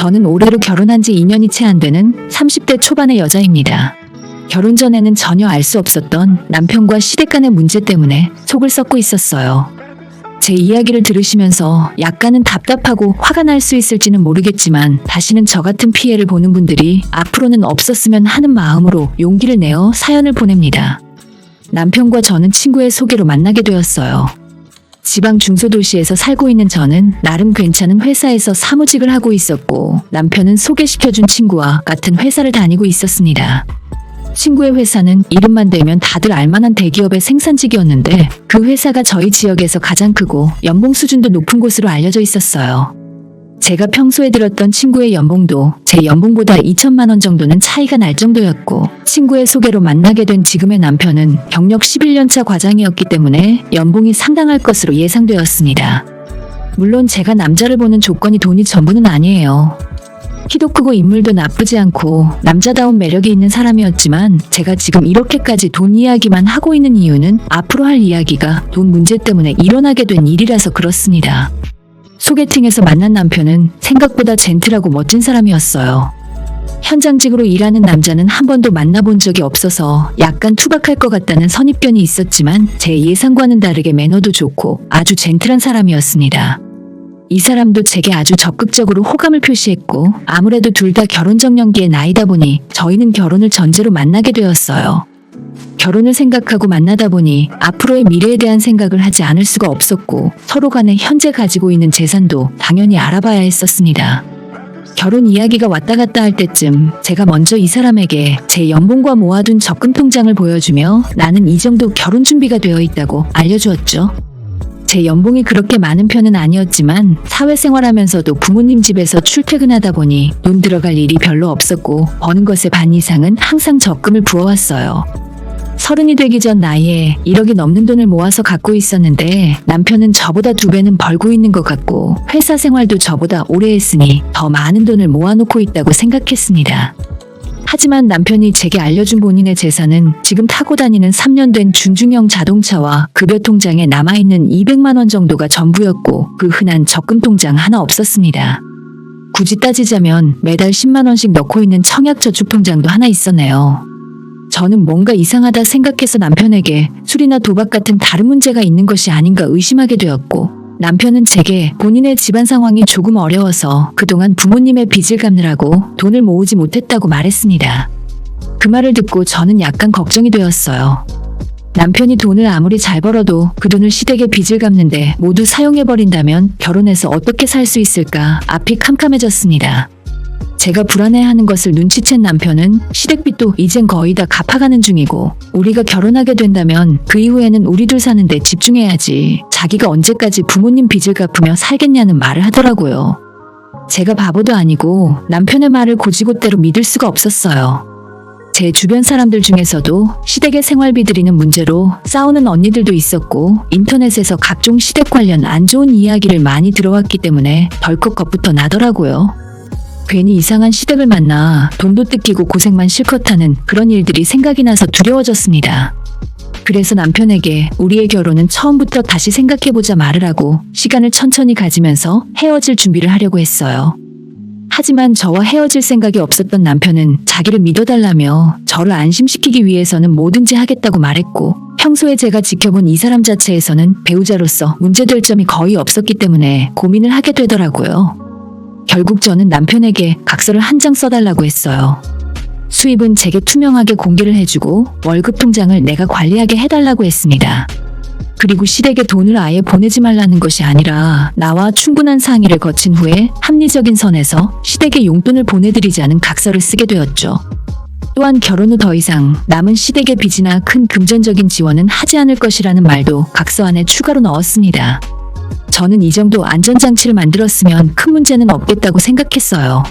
저는 올해로 결혼한 지 2년이 채 안 되는 30대 초반의 여자입니다. 결혼 전에는 전혀 알 수 없었던 남편과 시댁 간의 문제 때문에 속을 썩고 있었어요. 제 이야기를 들으시면서 약간은 답답하고 화가 날 수 있을지는 모르겠지만 다시는 저 같은 피해를 보는 분들이 앞으로는 없었으면 하는 마음으로 용기를 내어 사연을 보냅니다. 남편과 저는 친구의 소개로 만나게 되었어요. 지방 중소도시에서 살고 있는 저는 나름 괜찮은 회사에서 사무직을 하고 있었고 남편은 소개시켜준 친구와 같은 회사를 다니고 있었습니다. 친구의 회사는 이름만 대면 다들 알만한 대기업의 생산직이었는데 그 회사가 저희 지역에서 가장 크고 연봉 수준도 높은 곳으로 알려져 있었어요. 제가 평소에 들었던 친구의 연봉도 제 연봉보다 2천만 원 정도는 차이가 날 정도였고 친구의 소개로 만나게 된 지금의 남편은 경력 11년차 과장이었기 때문에 연봉이 상당할 것으로 예상되었습니다. 물론 제가 남자를 보는 조건이 돈이 전부는 아니에요. 키도 크고 인물도 나쁘지 않고 남자다운 매력이 있는 사람이었지만 제가 지금 이렇게까지 돈 이야기만 하고 있는 이유는 앞으로 할 이야기가 돈 문제 때문에 일어나게 된 일이라서 그렇습니다. 소개팅에서 만난 남편은 생각보다 젠틀하고 멋진 사람이었어요. 현장직으로 일하는 남자는 한 번도 만나본 적이 없어서 약간 투박할 것 같다는 선입견이 있었지만 제 예상과는 다르게 매너도 좋고 아주 젠틀한 사람이었습니다. 이 사람도 제게 아주 적극적으로 호감을 표시했고 아무래도 둘 다 결혼정년기의 나이다 보니 저희는 결혼을 전제로 만나게 되었어요. 결혼을 생각하고 만나다 보니 앞으로의 미래에 대한 생각을 하지 않을 수가 없었고 서로 간에 현재 가지고 있는 재산도 당연히 알아봐야 했었습니다. 결혼 이야기가 왔다 갔다 할 때쯤 제가 먼저 이 사람에게 제 연봉과 모아둔 적금 통장을 보여주며 나는 이 정도 결혼 준비가 되어 있다고 알려주었죠. 제 연봉이 그렇게 많은 편은 아니었지만 사회생활하면서도 부모님 집에서 출퇴근하다 보니 돈 들어갈 일이 별로 없었고 버는 것의 반 이상은 항상 적금을 부어왔어요. 30이 되기 전 나이에 1억이 넘는 돈을 모아서 갖고 있었는데 남편은 저보다 2배는 벌고 있는 것 같고 회사 생활도 저보다 오래 했으니 더 많은 돈을 모아놓고 있다고 생각했습니다. 하지만 남편이 제게 알려준 본인의 재산은 지금 타고 다니는 3년 된 준중형 자동차와 급여 통장에 남아있는 200만 원 정도가 전부였고 그 흔한 적금 통장 하나 없었습니다. 굳이 따지자면 매달 10만 원씩 넣고 있는 청약저축통장도 하나 있었네요. 저는 뭔가 이상하다 생각해서 남편에게 술이나 도박 같은 다른 문제가 있는 것이 아닌가 의심하게 되었고 남편은 제게 본인의 집안 상황이 조금 어려워서 그동안 부모님의 빚을 갚느라고 돈을 모으지 못했다고 말했습니다. 그 말을 듣고 저는 약간 걱정이 되었어요. 남편이 돈을 아무리 잘 벌어도 그 돈을 시댁의 빚을 갚는데 모두 사용해버린다면 결혼해서 어떻게 살 수 있을까 앞이 캄캄해졌습니다. 제가 불안해하는 것을 눈치챈 남편은 시댁빚도 이젠 거의 다 갚아가는 중이고 우리가 결혼하게 된다면 그 이후에는 우리 둘 사는데 집중해야지 자기가 언제까지 부모님 빚을 갚으며 살겠냐는 말을 하더라고요. 제가 바보도 아니고 남편의 말을 곧이곧대로 믿을 수가 없었어요. 제 주변 사람들 중에서도 시댁의 생활비 들이는 문제로 싸우는 언니들도 있었고 인터넷에서 각종 시댁 관련 안 좋은 이야기를 많이 들어왔기 때문에 덜컥 겁부터 나더라고요. 괜히 이상한 시댁을 만나 돈도 뜯기고 고생만 실컷 하는 그런 일들이 생각이 나서 두려워졌습니다. 그래서 남편에게 우리의 결혼은 처음부터 다시 생각해보자 말을 하고 시간을 천천히 가지면서 헤어질 준비를 하려고 했어요. 하지만 저와 헤어질 생각이 없었던 남편은 자기를 믿어달라며 저를 안심시키기 위해서는 뭐든지 하겠다고 말했고 평소에 제가 지켜본 이 사람 자체에서는 배우자로서 문제될 점이 거의 없었기 때문에 고민을 하게 되더라고요. 결국 저는 남편에게 각서를 한 장 써달라고 했어요. 수입은 제게 투명하게 공개를 해주고 월급 통장을 내가 관리하게 해달라고 했습니다. 그리고 시댁에 돈을 아예 보내지 말라는 것이 아니라 나와 충분한 상의를 거친 후에 합리적인 선에서 시댁에 용돈을 보내드리자는 각서를 쓰게 되었죠. 또한 결혼 후 더 이상 남은 시댁의 빚이나 큰 금전적인 지원은 하지 않을 것이라는 말도 각서 안에 추가로 넣었습니다. 저는 이 정도 안전장치를 만들었으면 큰 문제는 없겠다고 생각했어요.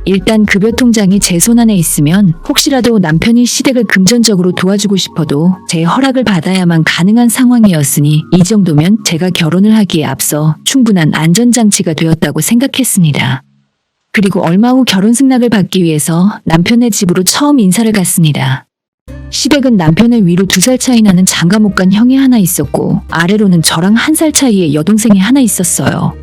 일단 급여 통장이 제 손안에 있으면 혹시라도 남편이 시댁을 금전적으로 도와주고 싶어도 제 허락을 받아야만 가능한 상황이었으니 이 정도면 제가 결혼을 하기에 앞서 충분한 안전장치가 되었다고 생각했습니다. 그리고 얼마 후 결혼 승낙을 받기 위해서 남편의 집으로 처음 인사를 갔습니다. 시댁은 남편의 위로 2살 차이 나는 장가 못 간 형이 하나 있었고 아래로는 저랑 1살 차이의 여동생이 하나 있었어요.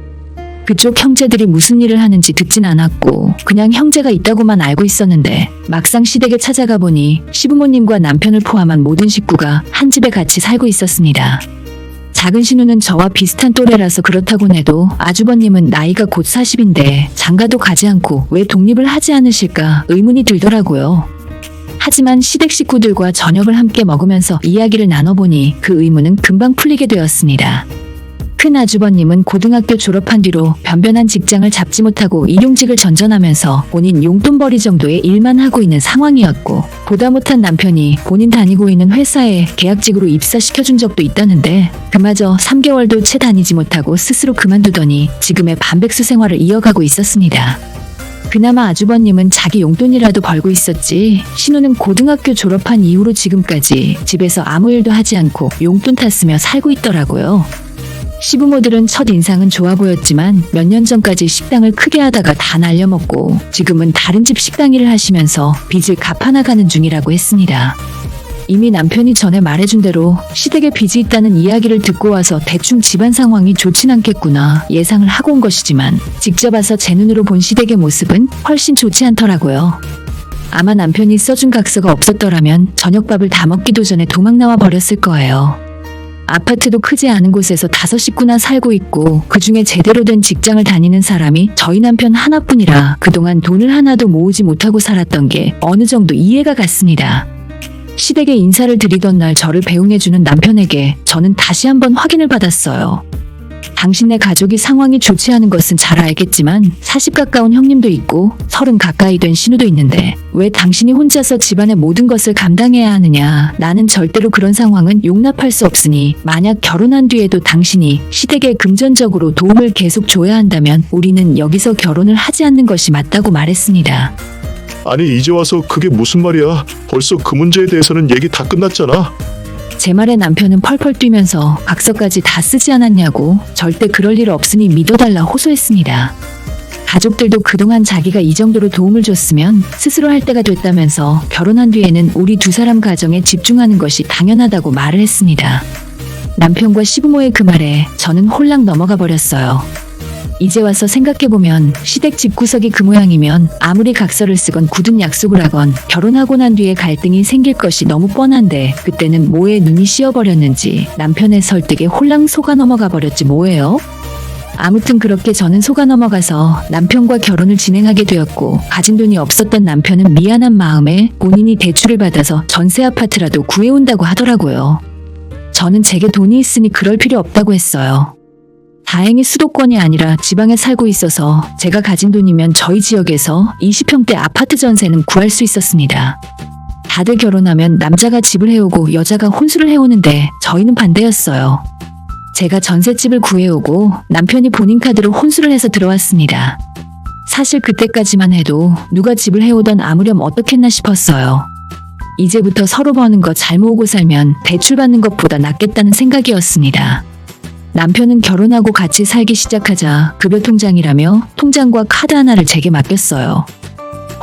그쪽 형제들이 무슨 일을 하는지 듣진 않았고 그냥 형제가 있다고만 알고 있었는데 막상 시댁에 찾아가 보니 시부모님과 남편을 포함한 모든 식구가 한 집에 같이 살고 있었습니다. 작은 신우는 저와 비슷한 또래라서 그렇다곤 해도 아주버님은 나이가 곧 40인데 장가도 가지 않고 왜 독립을 하지 않으실까 의문이 들더라고요. 하지만 시댁 식구들과 저녁을 함께 먹으면서 이야기를 나눠보니 그 의문은 금방 풀리게 되었습니다. 큰 아주버님은 고등학교 졸업한 뒤로 변변한 직장을 잡지 못하고 일용직을 전전하면서 본인 용돈벌이 정도의 일만 하고 있는 상황이었고 보다 못한 남편이 본인 다니고 있는 회사에 계약직으로 입사시켜준 적도 있다는데 그마저 3개월도 채 다니지 못하고 스스로 그만두더니 지금의 반백수 생활을 이어가고 있었습니다. 그나마 아주버님은 자기 용돈이라도 벌고 있었지 신우는 고등학교 졸업한 이후로 지금까지 집에서 아무 일도 하지 않고 용돈 탔으며 살고 있더라고요. 시부모들은 첫 인상은 좋아 보였지만 몇 년 전까지 식당을 크게 하다가 다 날려먹고 지금은 다른 집 식당 일을 하시면서 빚을 갚아나가는 중이라고 했습니다. 이미 남편이 전에 말해준 대로 시댁에 빚이 있다는 이야기를 듣고 와서 대충 집안 상황이 좋진 않겠구나 예상을 하고 온 것이지만 직접 와서 제 눈으로 본 시댁의 모습은 훨씬 좋지 않더라고요. 아마 남편이 써준 각서가 없었더라면 저녁밥을 다 먹기도 전에 도망 나와 버렸을 거예요. 아파트도 크지 않은 곳에서 5식구나 살고 있고 그중에 제대로 된 직장을 다니는 사람이 저희 남편 하나뿐이라 그동안 돈을 하나도 모으지 못하고 살았던 게 어느 정도 이해가 갔습니다. 시댁에 인사를 드리던 날 저를 배웅해주는 남편에게 저는 다시 한번 확인을 받았어요. 당신네 가족이 상황이 좋지 않은 것은 잘 알겠지만 40 가까운 형님도 있고 30 가까이 된 신우도 있는데 왜 당신이 혼자서 집안의 모든 것을 감당해야 하느냐. 나는 절대로 그런 상황은 용납할 수 없으니 만약 결혼한 뒤에도 당신이 시댁에 금전적으로 도움을 계속 줘야 한다면 우리는 여기서 결혼을 하지 않는 것이 맞다고 말했습니다. 아니 이제 와서 그게 무슨 말이야. 벌써 그 문제에 대해서는 얘기 다 끝났잖아. 제 말에 남편은 펄펄 뛰면서 각서까지 다 쓰지 않았냐고 절대 그럴 일 없으니 믿어달라 호소했습니다. 가족들도 그동안 자기가 이 정도로 도움을 줬으면 스스로 할 때가 됐다면서 결혼한 뒤에는 우리 두 사람 가정에 집중하는 것이 당연하다고 말을 했습니다. 남편과 시부모의 그 말에 저는 홀랑 넘어가 버렸어요. 이제 와서 생각해보면 시댁 집구석이 그 모양이면 아무리 각서를 쓰건 굳은 약속을 하건 결혼하고 난 뒤에 갈등이 생길 것이 너무 뻔한데 그때는 뭐에 눈이 씌어버렸는지 남편의 설득에 홀랑 속아 넘어가 버렸지 뭐예요? 아무튼 그렇게 저는 속아 넘어가서 남편과 결혼을 진행하게 되었고 가진 돈이 없었던 남편은 미안한 마음에 본인이 대출을 받아서 전세 아파트라도 구해온다고 하더라고요. 저는 제게 돈이 있으니 그럴 필요 없다고 했어요. 다행히 수도권이 아니라 지방에 살고 있어서 제가 가진 돈이면 저희 지역에서 20평대 아파트 전세는 구할 수 있었습니다. 다들 결혼하면 남자가 집을 해오고 여자가 혼수를 해오는데 저희는 반대였어요. 제가 전셋집을 구해오고 남편이 본인 카드로 혼수를 해서 들어왔습니다. 사실 그때까지만 해도 누가 집을 해오던 아무렴 어떻겠나 싶었어요. 이제부터 서로 버는 거 잘 모으고 살면 대출 받는 것보다 낫겠다는 생각이었습니다. 남편은 결혼하고 같이 살기 시작하자 급여 통장이라며 통장과 카드 하나를 제게 맡겼어요.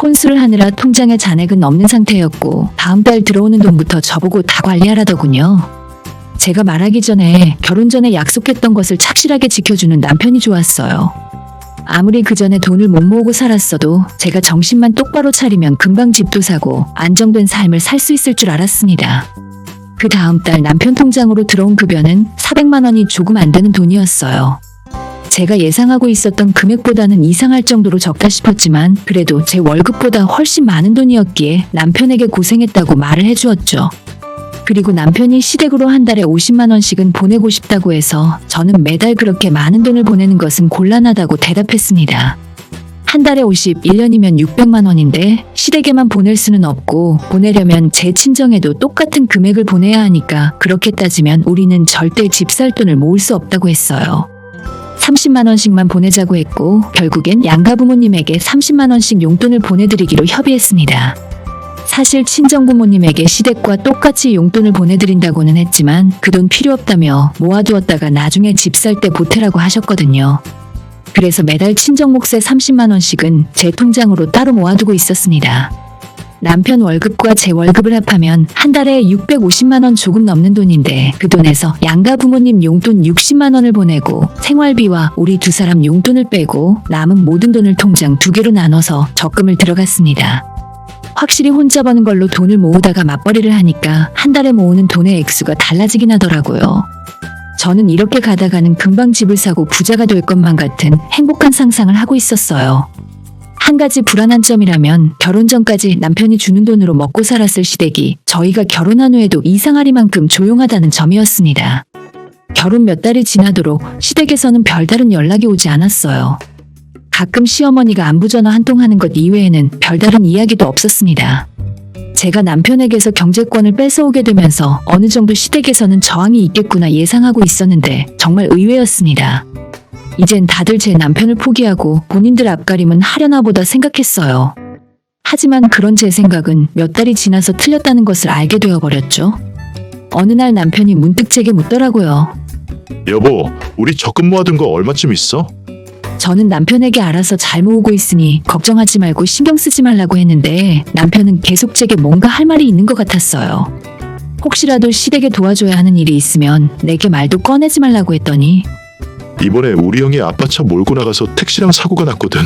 혼수를 하느라 통장에 잔액은 없는 상태였고 다음 달 들어오는 돈부터 저보고 다 관리하라더군요. 제가 말하기 전에 결혼 전에 약속했던 것을 착실하게 지켜주는 남편이 좋았어요. 아무리 그 전에 돈을 못 모으고 살았어도 제가 정신만 똑바로 차리면 금방 집도 사고 안정된 삶을 살 수 있을 줄 알았습니다. 그 다음 달 남편 통장으로 들어온 급여는 400만 원이 조금 안 되는 돈이었어요. 제가 예상하고 있었던 금액보다는 이상할 정도로 적다 싶었지만 그래도 제 월급보다 훨씬 많은 돈이었기에 남편에게 고생했다고 말을 해주었죠. 그리고 남편이 시댁으로 한 달에 50만 원씩은 보내고 싶다고 해서 저는 매달 그렇게 많은 돈을 보내는 것은 곤란하다고 대답했습니다. 한 달에 50, 1년이면 600만 원인데 시댁에만 보낼 수는 없고 보내려면 제 친정에도 똑같은 금액을 보내야 하니까 그렇게 따지면 우리는 절대 집 살 돈을 모을 수 없다고 했어요. 30만 원씩만 보내자고 했고 결국엔 양가 부모님에게 30만 원씩 용돈을 보내드리기로 협의했습니다. 사실 친정부모님에게 시댁과 똑같이 용돈을 보내드린다고는 했지만 그 돈 필요 없다며 모아두었다가 나중에 집 살 때 보태라고 하셨거든요. 그래서 매달 친정 몫의 30만 원씩은 제 통장으로 따로 모아두고 있었습니다. 남편 월급과 제 월급을 합하면 한 달에 650만 원 조금 넘는 돈인데 그 돈에서 양가 부모님 용돈 60만 원을 보내고 생활비와 우리 두 사람 용돈을 빼고 남은 모든 돈을 통장 2개로 나눠서 적금을 들어갔습니다. 확실히 혼자 버는 걸로 돈을 모으다가 맞벌이를 하니까 한 달에 모으는 돈의 액수가 달라지긴 하더라고요. 저는 이렇게 가다가는 금방 집을 사고 부자가 될 것만 같은 행복한 상상을 하고 있었어요. 한 가지 불안한 점이라면 결혼 전까지 남편이 주는 돈으로 먹고 살았을 시댁이 저희가 결혼한 후에도 이상하리만큼 조용하다는 점이었습니다. 결혼 몇 달이 지나도록 시댁에서는 별다른 연락이 오지 않았어요. 가끔 시어머니가 안부 전화 한 통 하는 것 이외에는 별다른 이야기도 없었습니다. 제가 남편에게서 경제권을 뺏어오게 되면서 어느 정도 시댁에서는 저항이 있겠구나 예상하고 있었는데 정말 의외였습니다. 이젠 다들 제 남편을 포기하고 본인들 앞가림은 하려나 보다 생각했어요. 하지만 그런 제 생각은 몇 달이 지나서 틀렸다는 것을 알게 되어버렸죠. 어느 날 남편이 문득 제게 묻더라고요. 여보, 우리 적금 모아둔 거 얼마쯤 있어? 저는 남편에게 알아서 잘 모으고 있으니 걱정하지 말고 신경 쓰지 말라고 했는데 남편은 계속 제게 뭔가 할 말이 있는 것 같았어요. 혹시라도 시댁에 도와줘야 하는 일이 있으면 내게 말도 꺼내지 말라고 했더니 이번에 우리 형이 아빠 차 몰고 나가서 택시랑 사고가 났거든.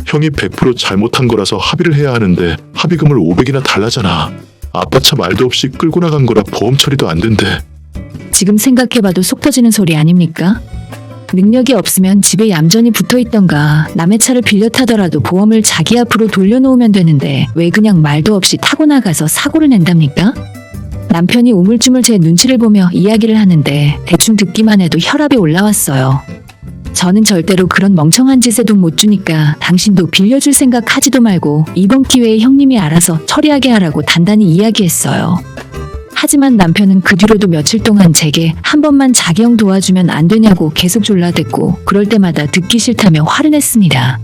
형이 100% 잘못한 거라서 합의를 해야 하는데 합의금을 500이나 달라잖아. 아빠 차 말도 없이 끌고 나간 거라 보험 처리도 안 된대. 지금 생각해봐도 속 터지는 소리 아닙니까? 능력이 없으면 집에 얌전히 붙어있던가 남의 차를 빌려 타더라도 보험을 자기 앞으로 돌려놓으면 되는데 왜 그냥 말도 없이 타고 나가서 사고를 낸답니까? 남편이 우물쭈물 제 눈치를 보며 이야기를 하는데 대충 듣기만 해도 혈압이 올라왔어요. 저는 절대로 그런 멍청한 짓에 돈 못 주니까 당신도 빌려줄 생각 하지도 말고 이번 기회에 형님이 알아서 처리하게 하라고 단단히 이야기했어요. 하지만 남편은 그 뒤로도 며칠 동안 제게 한 번만 자기 형 도와주면 안 되냐고 계속 졸라댔고 그럴 때마다 듣기 싫다며 화를 냈습니다.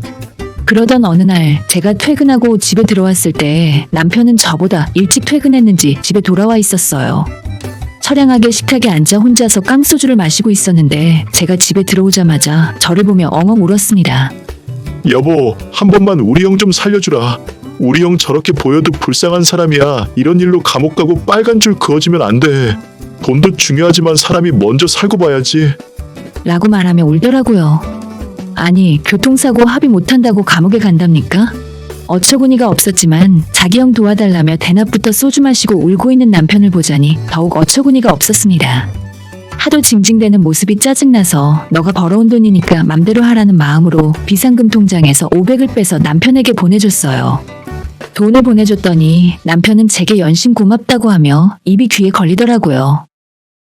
그러던 어느 날 제가 퇴근하고 집에 들어왔을 때 남편은 저보다 일찍 퇴근했는지 집에 돌아와 있었어요. 처량하게 식탁에 앉아 혼자서 깡소주를 마시고 있었는데 제가 집에 들어오자마자 저를 보며 엉엉 울었습니다. 여보, 한 번만 우리 형 좀 살려주라. 우리 형 저렇게 보여도 불쌍한 사람이야. 이런 일로 감옥 가고 빨간 줄 그어지면 안 돼. 돈도 중요하지만 사람이 먼저 살고 봐야지. 라고 말하며 울더라고요. 아니, 교통사고 합의 못한다고 감옥에 간답니까? 어처구니가 없었지만 자기 형 도와달라며 대낮부터 소주 마시고 울고 있는 남편을 보자니 더욱 어처구니가 없었습니다. 하도 징징대는 모습이 짜증나서 너가 벌어온 돈이니까 맘대로 하라는 마음으로 비상금 통장에서 500을 빼서 남편에게 보내줬어요. 돈을 보내줬더니 남편은 제게 연신 고맙다고 하며 입이 귀에 걸리더라고요.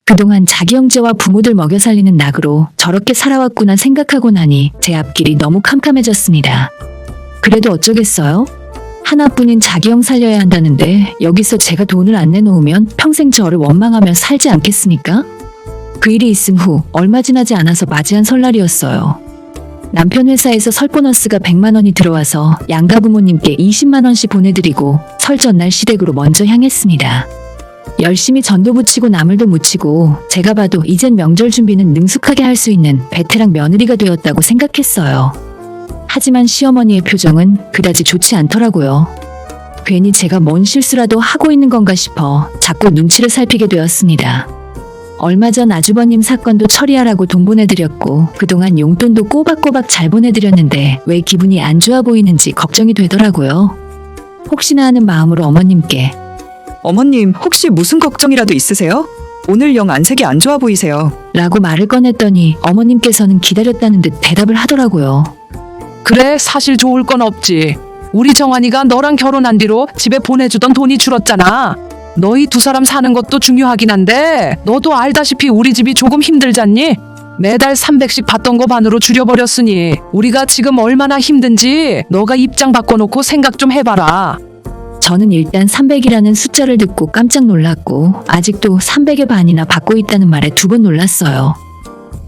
그동안 자기 형제와 부모들 먹여 살리는 낙으로 저렇게 살아왔구나 생각하고 나니 제 앞길이 너무 캄캄해졌습니다. 그래도 어쩌겠어요? 하나뿐인 자기 형 살려야 한다는데 여기서 제가 돈을 안 내놓으면 평생 저를 원망하며 살지 않겠습니까? 그 일이 있은 후 얼마 지나지 않아서 맞이한 설날이었어요. 남편 회사에서 설 보너스가 100만 원이 들어와서 양가 부모님께 20만 원씩 보내드리고 설 전날 시댁으로 먼저 향했습니다. 열심히 전도 부치고 나물도 무치고 제가 봐도 이젠 명절 준비는 능숙하게 할 수 있는 베테랑 며느리가 되었다고 생각했어요. 하지만 시어머니의 표정은 그다지 좋지 않더라고요. 괜히 제가 뭔 실수라도 하고 있는 건가 싶어 자꾸 눈치를 살피게 되었습니다. 얼마 전 아주버님 사건도 처리하라고 돈 보내드렸고 그동안 용돈도 꼬박꼬박 잘 보내드렸는데 왜 기분이 안 좋아 보이는지 걱정이 되더라고요. 혹시나 하는 마음으로 어머님께 어머님, 혹시 무슨 걱정이라도 있으세요? 오늘 영 안색이 안 좋아 보이세요. 라고 말을 꺼냈더니 어머님께서는 기다렸다는 듯 대답을 하더라고요. 그래, 사실 좋을 건 없지. 우리 정환이가 너랑 결혼한 뒤로 집에 보내주던 돈이 줄었잖아. 너희 두 사람 사는 것도 중요하긴 한데 너도 알다시피 우리 집이 조금 힘들잖니? 매달 300씩 받던 거 반으로 줄여버렸으니 우리가 지금 얼마나 힘든지 너가 입장 바꿔놓고 생각 좀 해봐라. 저는 일단 300이라는 숫자를 듣고 깜짝 놀랐고 아직도 300의 반이나 받고 있다는 말에 2번 놀랐어요.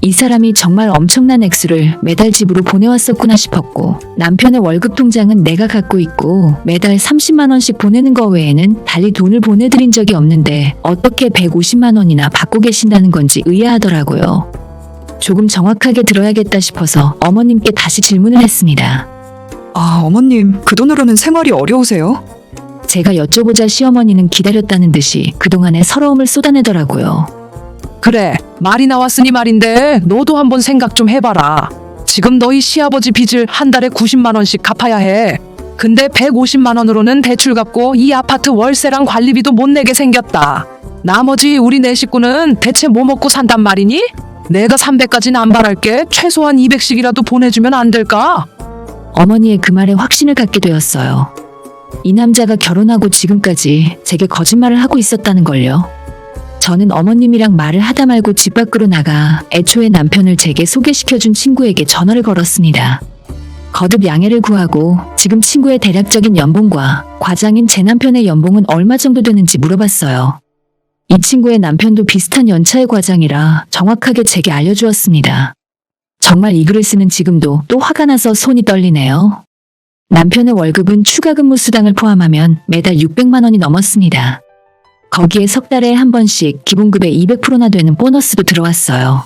이 사람이 정말 엄청난 액수를 매달 집으로 보내왔었구나 싶었고 남편의 월급 통장은 내가 갖고 있고 매달 30만 원씩 보내는 거 외에는 달리 돈을 보내드린 적이 없는데 어떻게 150만 원이나 받고 계신다는 건지 의아하더라고요. 조금 정확하게 들어야겠다 싶어서 어머님께 다시 질문을 했습니다. 아, 어머님, 그 돈으로는 생활이 어려우세요? 제가 여쭤보자 시어머니는 기다렸다는 듯이 그동안의 서러움을 쏟아내더라고요. 그래, 말이 나왔으니 말인데 너도 한번 생각 좀 해봐라. 지금 너희 시아버지 빚을 한 달에 90만 원씩 갚아야 해. 근데 150만 원으로는 대출 갚고 이 아파트 월세랑 관리비도 못 내게 생겼다. 나머지 우리 네 식구는 대체 뭐 먹고 산단 말이니? 내가 300까지는 안 바랄게. 최소한 200씩이라도 보내주면 안 될까? 어머니의 그 말에 확신을 갖게 되었어요. 이 남자가 결혼하고 지금까지 제게 거짓말을 하고 있었다는 걸요. 저는 어머님이랑 말을 하다 말고 집 밖으로 나가 애초에 남편을 제게 소개시켜준 친구에게 전화를 걸었습니다. 거듭 양해를 구하고 지금 친구의 대략적인 연봉과 과장인 제 남편의 연봉은 얼마 정도 되는지 물어봤어요. 이 친구의 남편도 비슷한 연차의 과장이라 정확하게 제게 알려주었습니다. 정말 이 글을 쓰는 지금도 또 화가 나서 손이 떨리네요. 남편의 월급은 추가 근무 수당을 포함하면 매달 600만 원이 넘었습니다. 거기에 석 달에 한 번씩 기본급의 200%나 되는 보너스도 들어왔어요.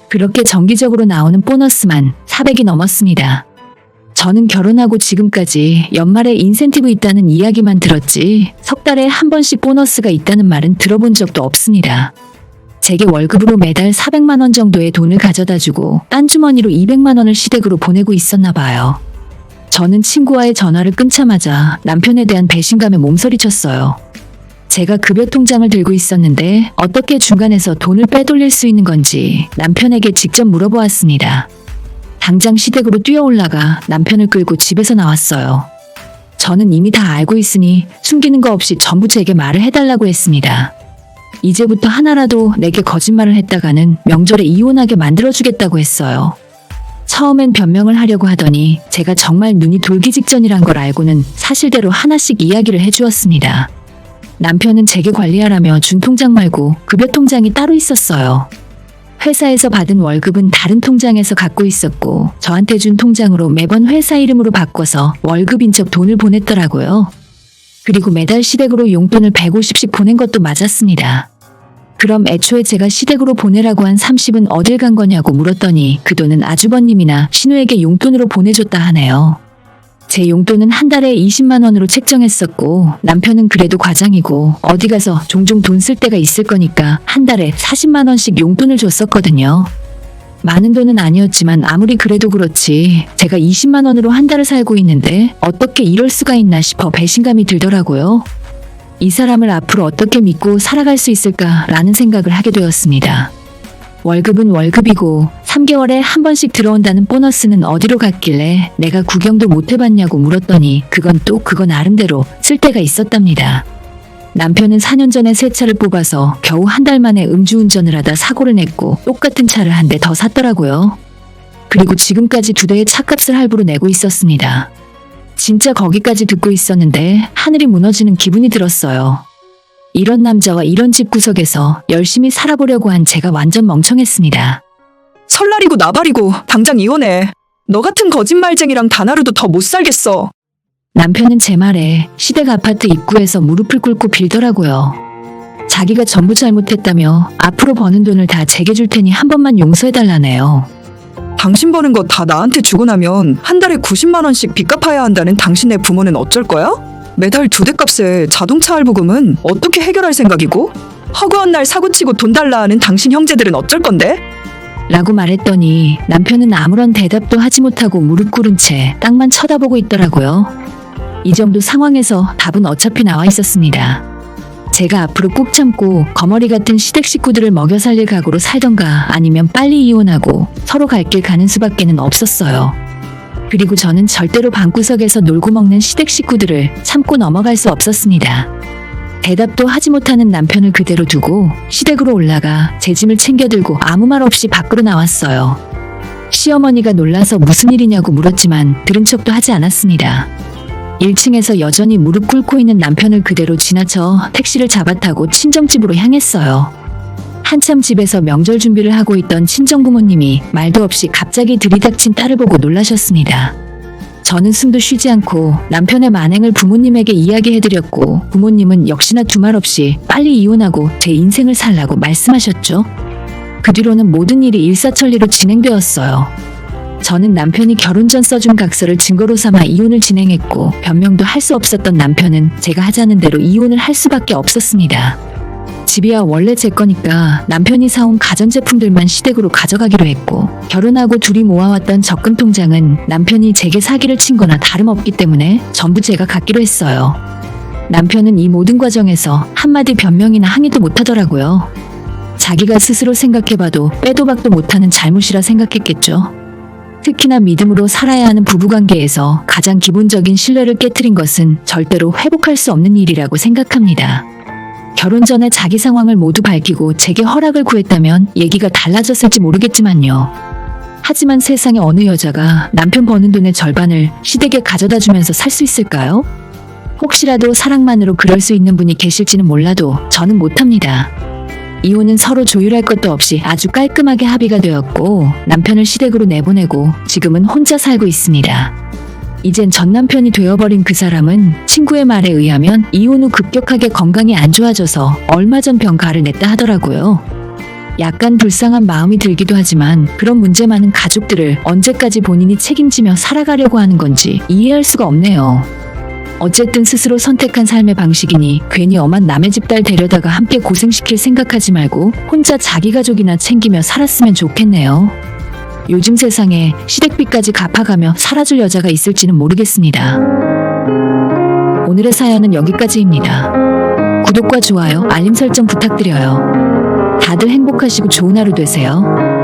그렇게 정기적으로 나오는 보너스만 400이 넘었습니다. 저는 결혼하고 지금까지 연말에 인센티브 있다는 이야기만 들었지 석 달에 한 번씩 보너스가 있다는 말은 들어본 적도 없습니다. 제게 월급으로 매달 400만 원 정도의 돈을 가져다 주고 딴 주머니로 200만 원을 시댁으로 보내고 있었나 봐요. 저는 친구와의 전화를 끊자마자 남편에 대한 배신감에 몸서리쳤어요. 제가 급여 통장을 들고 있었는데 어떻게 중간에서 돈을 빼돌릴 수 있는 건지 남편에게 직접 물어보았습니다. 당장 시댁으로 뛰어올라가 남편을 끌고 집에서 나왔어요. 저는 이미 다 알고 있으니 숨기는 거 없이 전부 제게 말을 해달라고 했습니다. 이제부터 하나라도 내게 거짓말을 했다가는 명절에 이혼하게 만들어주겠다고 했어요. 처음엔 변명을 하려고 하더니 제가 정말 눈이 돌기 직전이란 걸 알고는 사실대로 하나씩 이야기를 해주었습니다. 남편은 제게 관리하라며 준 통장 말고 급여 통장이 따로 있었어요. 회사에서 받은 월급은 다른 통장에서 갖고 있었고 저한테 준 통장으로 매번 회사 이름으로 바꿔서 월급인 척 돈을 보냈더라고요. 그리고 매달 시댁으로 용돈을 150씩 보낸 것도 맞았습니다. 그럼 애초에 제가 시댁으로 보내라고 한 30은 어딜 간 거냐고 물었더니 그 돈은 아주버님이나 신우에게 용돈으로 보내줬다 하네요. 제 용돈은 한 달에 20만 원으로 책정했었고 남편은 그래도 과장이고 어디 가서 종종 돈 쓸 때가 있을 거니까 한 달에 40만 원씩 용돈을 줬었거든요. 많은 돈은 아니었지만 아무리 그래도 그렇지 제가 20만 원으로 한 달을 살고 있는데 어떻게 이럴 수가 있나 싶어 배신감이 들더라고요. 이 사람을 앞으로 어떻게 믿고 살아갈 수 있을까라는 생각을 하게 되었습니다. 월급은 월급이고 3개월에 한 번씩 들어온다는 보너스는 어디로 갔길래 내가 구경도 못 해봤냐고 물었더니 그건 나름대로 쓸데가 있었답니다. 남편은 4년 전에 새 차를 뽑아서 겨우 한 달 만에 음주운전을 하다 사고를 냈고 똑같은 차를 한 대 더 샀더라고요. 그리고 지금까지 2대의 차값을 할부로 내고 있었습니다. 진짜 거기까지 듣고 있었는데 하늘이 무너지는 기분이 들었어요. 이런 남자와 이런 집구석에서 열심히 살아보려고 한 제가 완전 멍청했습니다. 설날이고 나발이고 당장 이혼해. 너 같은 거짓말쟁이랑 단 하루도 더 못 살겠어. 남편은 제 말에 시댁 아파트 입구에서 무릎을 꿇고 빌더라고요. 자기가 전부 잘못했다며 앞으로 버는 돈을 다 제게 줄 테니 한 번만 용서해달라네요. 당신 버는 거 다 나한테 주고 나면 한 달에 90만 원씩 빚 갚아야 한다는 당신의 부모는 어쩔 거야? 매달 2대 값에 자동차 할부금은 어떻게 해결할 생각이고? 허구한 날 사고치고 돈 달라 하는 당신 형제들은 어쩔 건데? 라고 말했더니 남편은 아무런 대답도 하지 못하고 무릎 꿇은 채 땅만 쳐다보고 있더라고요. 이 정도 상황에서 답은 어차피 나와 있었습니다. 제가 앞으로 꾹 참고 거머리 같은 시댁 식구들을 먹여 살릴 각오로 살던가 아니면 빨리 이혼하고 서로 갈 길 가는 수밖에는 없었어요. 그리고 저는 절대로 방구석에서 놀고 먹는 시댁 식구들을 참고 넘어갈 수 없었습니다. 대답도 하지 못하는 남편을 그대로 두고 시댁으로 올라가 제 짐을 챙겨 들고 아무 말 없이 밖으로 나왔어요. 시어머니가 놀라서 무슨 일이냐고 물었지만 들은 척도 하지 않았습니다. 1층에서 여전히 무릎 꿇고 있는 남편을 그대로 지나쳐 택시를 잡아타고 친정집으로 향했어요. 한참 집에서 명절 준비를 하고 있던 친정부모님이 말도 없이 갑자기 들이닥친 딸을 보고 놀라셨습니다. 저는 숨도 쉬지 않고 남편의 만행을 부모님에게 이야기해드렸고 부모님은 역시나 두말 없이 빨리 이혼하고 제 인생을 살라고 말씀하셨죠. 그 뒤로는 모든 일이 일사천리로 진행되었어요. 저는 남편이 결혼 전 써준 각서를 증거로 삼아 이혼을 진행했고, 변명도 할 수 없었던 남편은 제가 하자는 대로 이혼을 할 수밖에 없었습니다. 집이야 원래 제 거니까 남편이 사온 가전제품들만 시댁으로 가져가기로 했고, 결혼하고 둘이 모아왔던 적금 통장은 남편이 제게 사기를 친 거나 다름없기 때문에 전부 제가 갖기로 했어요. 남편은 이 모든 과정에서 한마디 변명이나 항의도 못하더라고요. 자기가 스스로 생각해봐도 빼도 박도 못하는 잘못이라 생각했겠죠. 특히나 믿음으로 살아야 하는 부부관계에서 가장 기본적인 신뢰를 깨트린 것은 절대로 회복할 수 없는 일이라고 생각합니다. 결혼 전에 자기 상황을 모두 밝히고 제게 허락을 구했다면 얘기가 달라졌을지 모르겠지만요. 하지만 세상에 어느 여자가 남편 버는 돈의 절반을 시댁에 가져다 주면서 살 수 있을까요? 혹시라도 사랑만으로 그럴 수 있는 분이 계실지는 몰라도 저는 못합니다. 이혼은 서로 조율할 것도 없이 아주 깔끔하게 합의가 되었고, 남편을 시댁으로 내보내고 지금은 혼자 살고 있습니다. 이젠 전 남편이 되어버린 그 사람은 친구의 말에 의하면 이혼 후 급격하게 건강이 안 좋아져서 얼마 전 병가를 냈다 하더라고요. 약간 불쌍한 마음이 들기도 하지만 그런 문제 많은 가족들을 언제까지 본인이 책임지며 살아가려고 하는 건지 이해할 수가 없네요. 어쨌든 스스로 선택한 삶의 방식이니 괜히 엄한 남의 집 딸 데려다가 함께 고생시킬 생각하지 말고 혼자 자기 가족이나 챙기며 살았으면 좋겠네요. 요즘 세상에 시댁비까지 갚아가며 살아줄 여자가 있을지는 모르겠습니다. 오늘의 사연은 여기까지입니다. 구독과 좋아요, 알림 설정 부탁드려요. 다들 행복하시고 좋은 하루 되세요.